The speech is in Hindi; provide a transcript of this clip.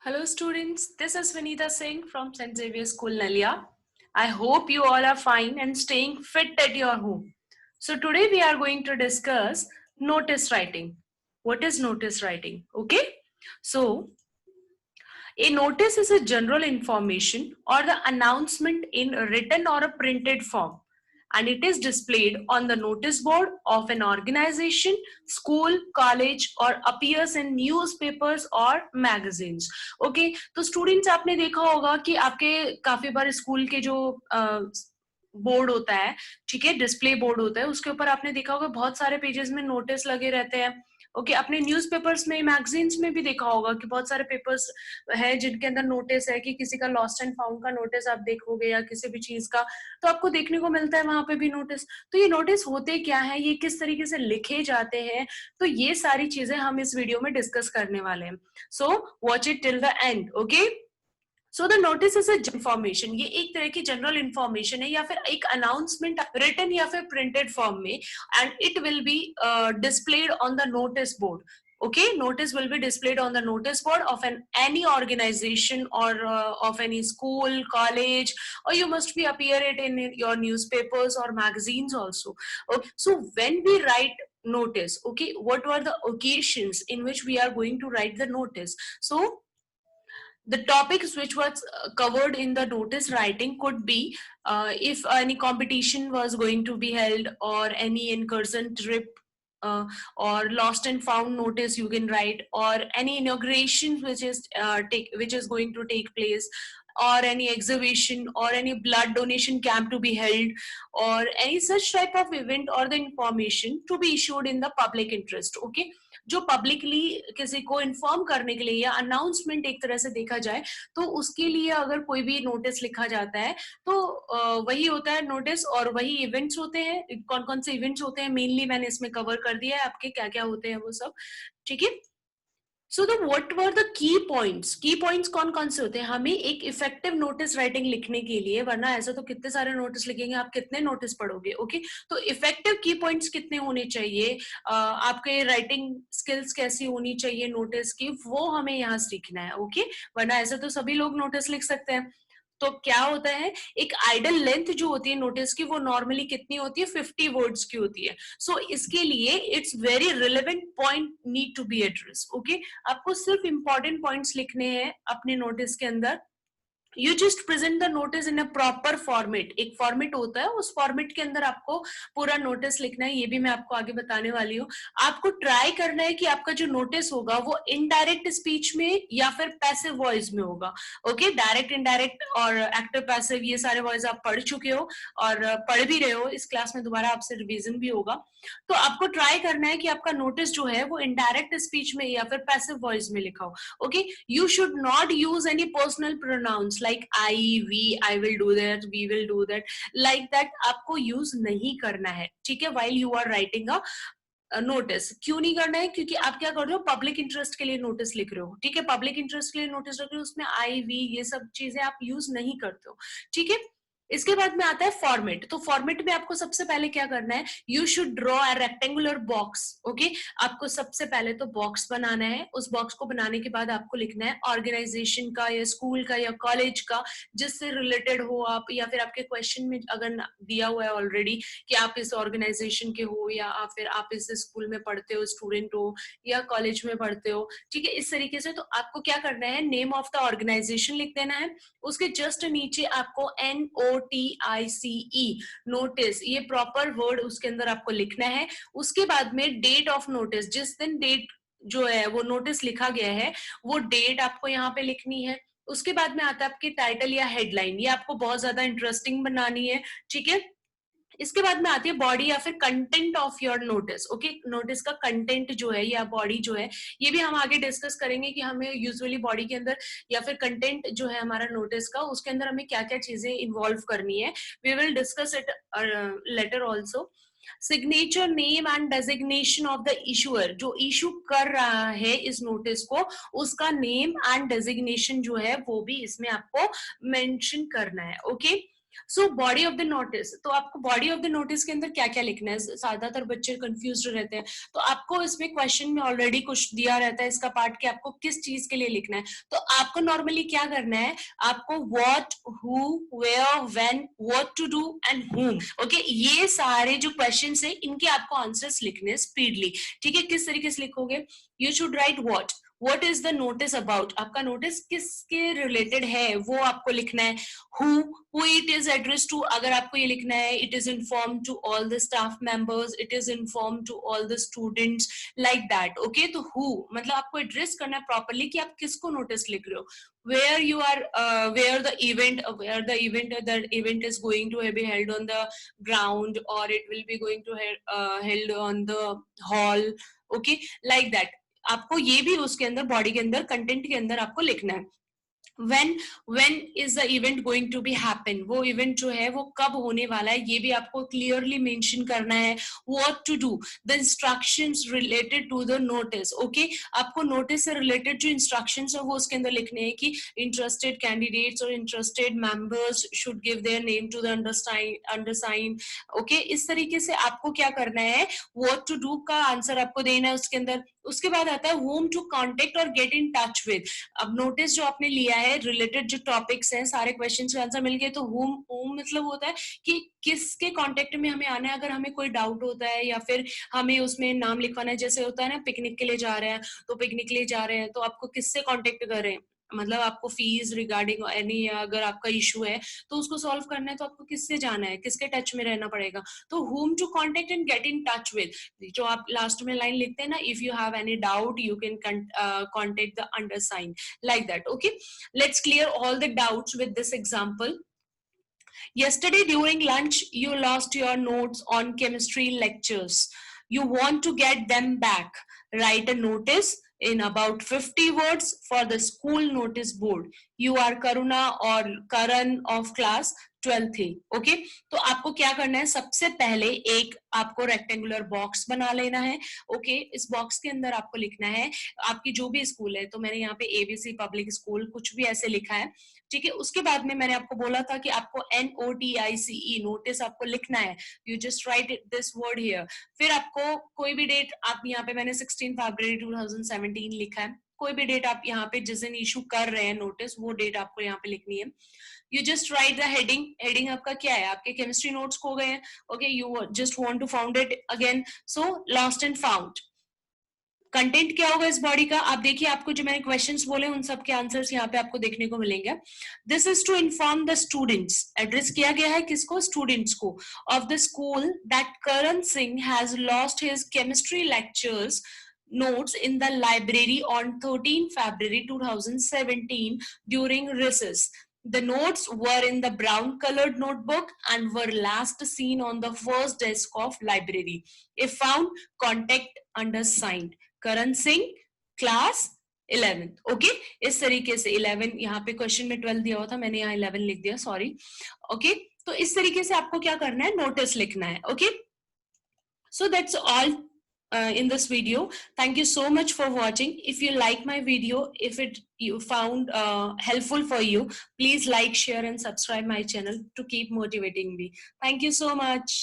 Hello students, this is Vineeta Singh from St. Xavier School, Nalia. I hope you all are fine and staying fit at your home. So today we are going to discuss notice writing. What is notice writing? Okay. So a notice is a general information or the announcement in a written or a printed form, and it is displayed on the notice board of an organization, school, college or appears in newspapers or magazines. Okay, तो students आपने देखा होगा कि आपके काफी बार स्कूल के जो बोर्ड होता है, ठीक है, डिस्प्ले बोर्ड होता है, उसके ऊपर आपने देखा होगा बहुत सारे पेजेस में नोटिस लगे रहते हैं. ओके, अपने न्यूज़पेपर्स में, मैगजीन्स में भी देखा होगा कि बहुत सारे पेपर्स है जिनके अंदर नोटिस है कि किसी का लॉस्ट एंड फाउंड का नोटिस आप देखोगे या किसी भी चीज का, तो आपको देखने को मिलता है वहां पे भी नोटिस. तो ये नोटिस होते क्या है, ये किस तरीके से लिखे जाते हैं, तो ये सारी चीजें हम इस वीडियो में डिस्कस करने वाले हैं. So watch it till the end. Okay, so the notice is information, ये एक तरह की जनरल इंफॉर्मेशन है या फिर एक अनाउंसमेंट रिटन या फिर प्रिंटेड फॉर्म में, and it will be displayed on the notice board. Okay, notice will be displayed on the notice board of any organization or of any school, college, or you must be appear it in your newspapers or magazines also. Okay, so when we write notice, okay, what were the occasions in which we are going to write the notice? So the topics which was covered in the notice writing could be if any competition was going to be held or any incursion trip, or lost and found notice you can write, or any inauguration which is going to take place, or any exhibition or any blood donation camp to be held, or any such type of event or the information to be issued in the public interest. Okay, जो पब्लिकली किसी को इन्फॉर्म करने के लिए या अनाउंसमेंट एक तरह से देखा जाए, तो उसके लिए अगर कोई भी नोटिस लिखा जाता है तो वही होता है नोटिस. और वही इवेंट्स होते हैं, कौन कौन से इवेंट्स होते हैं मेनली मैंने इसमें कवर कर दिया है आपके क्या क्या होते हैं वो सब. ठीक है, so the what were the key points कौन कौन से होते हैं हमें एक इफेक्टिव नोटिस राइटिंग लिखने के लिए, वरना ऐसा तो कितने सारे नोटिस लिखेंगे, आप कितने नोटिस पढ़ोगे. ओके, तो इफेक्टिव की पॉइंट्स कितने होने चाहिए, आपके राइटिंग स्किल्स कैसी होनी चाहिए नोटिस की, वो हमें यहाँ सीखना है. ओके, वरना ऐसा तो सभी लोग नोटिस लिख सकते हैं. तो क्या होता है, एक आइडल लेंथ जो होती है नोटिस की वो नॉर्मली कितनी होती है, 50 वर्ड्स की होती है. सो इसके लिए it's very relevant point need to be address. Okay, आपको सिर्फ इंपॉर्टेंट पॉइंट्स लिखने हैं अपने नोटिस के अंदर. You just present the notice in a proper format. एक फॉर्मेट होता है, उस फॉर्मेट के अंदर आपको पूरा नोटिस लिखना है. ये भी मैं आपको आगे बताने वाली हूँ. आपको ट्राई करना है कि आपका जो नोटिस होगा वो इनडायरेक्ट स्पीच में या फिर पैसिव वॉइस में होगा. ओके, डायरेक्ट, इनडायरेक्ट और एक्टिव पैसिव ये सारे वॉइस आप पढ़ चुके हो और पढ़ भी रहे हो. इस क्लास में दोबारा आपसे रिवीजन भी होगा. तो आपको ट्राई करना है कि आपका नोटिस जो है वो इनडायरेक्ट स्पीच में या फिर पैसिव वॉइस में लिखा हो. Okay, you should not use any personal pronouns like I, we, I will do that, we will do that, like that आपको यूज नहीं करना है. ठीक है, while you are writing a notice. क्यों नहीं करना है, क्योंकि आप क्या कर रहे हो, पब्लिक इंटरेस्ट के लिए नोटिस लिख रहे हो. ठीक है, पब्लिक इंटरेस्ट के लिए नोटिस लिख रहे हो, उसमें आई वी ये सब चीजें आप यूज नहीं करते हो. ठीक है, इसके बाद में आता है फॉर्मेट. तो फॉर्मेट में आपको सबसे पहले क्या करना है, you should draw a rectangular box. Okay, आपको सबसे पहले तो बॉक्स बनाना है. उस बॉक्स को बनाने के बाद आपको लिखना है ऑर्गेनाइजेशन का या स्कूल का या कॉलेज का जिससे रिलेटेड हो आप, या फिर आपके क्वेश्चन में अगर दिया हुआ है ऑलरेडी कि आप इस ऑर्गेनाइजेशन के हो या फिर आप इस स्कूल में पढ़ते हो, स्टूडेंट हो या कॉलेज में पढ़ते हो. ठीक है, इस तरीके से. तो आपको क्या करना है, नेम ऑफ द ऑर्गेनाइजेशन लिख देना है. उसके जस्ट नीचे आपको NOTICE नोटिस, ये प्रॉपर वर्ड उसके अंदर आपको लिखना है. उसके बाद में डेट ऑफ नोटिस, जिस दिन डेट जो है वो नोटिस लिखा गया है वो डेट आपको यहाँ पे लिखनी है. उसके बाद में आता है आपकी टाइटल या हेडलाइन, ये आपको बहुत ज्यादा इंटरेस्टिंग बनानी है. ठीक है, इसके बाद में आती है बॉडी या फिर content of your notice. Okay, notice का कंटेंट जो है या बॉडी जो है, ये भी हम आगे डिस्कस करेंगे कि हमें यूजुअली बॉडी के अंदर या फिर कंटेंट जो है हमारा नोटिस का, उसके अंदर हमें क्या क्या चीजें इन्वॉल्व करनी है. We will discuss it later also. Signature, name and designation of the issuer, जो इशू कर रहा है इस नोटिस को, उसका नेम एंड डेजिग्नेशन जो है वो भी इसमें आपको मेंशन करना है. Okay, so body of the notice, तो आपको बॉडी ऑफ द नोटिस के अंदर क्या क्या लिखना है, ज्यादातर बच्चे कंफ्यूज रहते हैं, तो आपको इसमें क्वेश्चन में ऑलरेडी कुछ दिया रहता है इसका पार्ट कि आपको किस चीज के लिए लिखना है। तो आपको नॉर्मली क्या करना है, आपको what, who, where, when, what to do and whom, okay, ये सारे जो क्वेश्चन है इनके आपको आंसर्स लिखने स्पीडली, ठीक है। किस तरीके से लिखोगे, you should write what is the notice about, आपका नोटिस किसके रिलेटेड है वो आपको लिखना है। Who it is address to, अगर आपको ये लिखना है it is inform to all the staff members, it is inform to all the students, like that, okay. तो हु मतलब आपको एड्रेस करना है प्रॉपरली कि आप किसको नोटिस लिख रहे हो। where you are where the event is going to be held on the ground, or it will be going to held on the hall, okay, like that। आपको ये भी उसके अंदर बॉडी के अंदर कंटेंट के अंदर आपको लिखना है। when is the event going to be happen, वो इवेंट जो है वो कब होने वाला है ये भी आपको क्लियरली मेंशन करना है। what to do, the instructions related to the notice, okay, आपको नोटिस से रिलेटेड जो इंस्ट्रक्शंस है वो उसके अंदर लिखने हैं कि इंटरेस्टेड कैंडिडेट्स और interested members should give their name to the undersign, okay. इस तरीके से आपको क्या करना है, what to do का आंसर आपको देना है उसके अंदर। उसके बाद आता है whom to contact और get in touch with। अब नोटिस जो आपने लिया है रिलेटेड जो टॉपिक्स हैं सारे क्वेश्चंस के आंसर मिल गए, तो whom मतलब होता है कि किसके कांटेक्ट में हमें आना है अगर हमें कोई डाउट होता है या फिर हमें उसमें नाम लिखवाना है। जैसे होता है ना पिकनिक के लिए जा रहे हैं, तो पिकनिक के लिए जा रहे हैं तो आपको किससे कांटेक्ट करें, मतलब आपको फीस रिगार्डिंग एनी अगर आपका इशू है तो उसको सॉल्व करना है तो आपको किससे जाना है, किसके टच में रहना पड़ेगा। तो whom to contact and get in touch with, जो आप लास्ट में लाइन लिखते हैं ना, if you have any doubt you can contact the undersigned, like that, okay। Let's clear all the doubts with this example। Yesterday during lunch, you lost your notes on chemistry lectures. You want to get them back. Write a notice in about 50 words for the school notice board. You are Karuna or Karan of class 12th A, okay. तो आपको क्या करना है, सबसे पहले एक आपको रेक्टेंगुलर बॉक्स बना लेना है, ओके। इस बॉक्स के अंदर आपको लिखना है आपकी जो भी स्कूल है, तो मैंने यहाँ पे एबीसी पब्लिक स्कूल कुछ भी ऐसे लिखा है, ठीक है। उसके बाद में मैंने आपको बोला था कि आपको NOTICE नोटिस आपको लिखना है, you just right this word here. फिर आपको कोई भी डेट, आप यहाँ पे मैंने 16 फरवरी 2017 लिखा है, कोई भी डेट आप यहाँ पे जिस दिन इशू कर रहे हैं नोटिस वो डेट आपको यहाँ पे लिखनी है। You just write the heading, heading आपका क्या है, आपके केमिस्ट्री नोट्स खो गए हैं, okay, you just want to found it again, so lost and found. Content क्या होगा इस बॉडी का, आप देखिए आपको जो मैंने क्वेश्चंस बोले उन सब के आंसर्स यहाँ पे आपको देखने को मिलेंगे। This is to inform the students, address किया गया है किसको, स्टूडेंट्स को, of the school that Karan Singh has lost his chemistry lectures notes in the library on 13 February 2017 during recess. The notes were in the brown colored notebook and were last seen on the first desk of library. If found, contact undersigned Karan Singh class 11th, okay. इस तरीके से 11 यहाँ पे क्वेश्चन में 12 दिया हुआ था, मैंने यहाँ 11 लिख दिया, सॉरी, ओके। तो इस तरीके से आपको क्या करना है, नोटिस लिखना है, okay. So that's all in this video. Thank you so much for watching. If you like my video, if you found helpful for you, please like, share and subscribe my channel to keep motivating me. Thank you so much.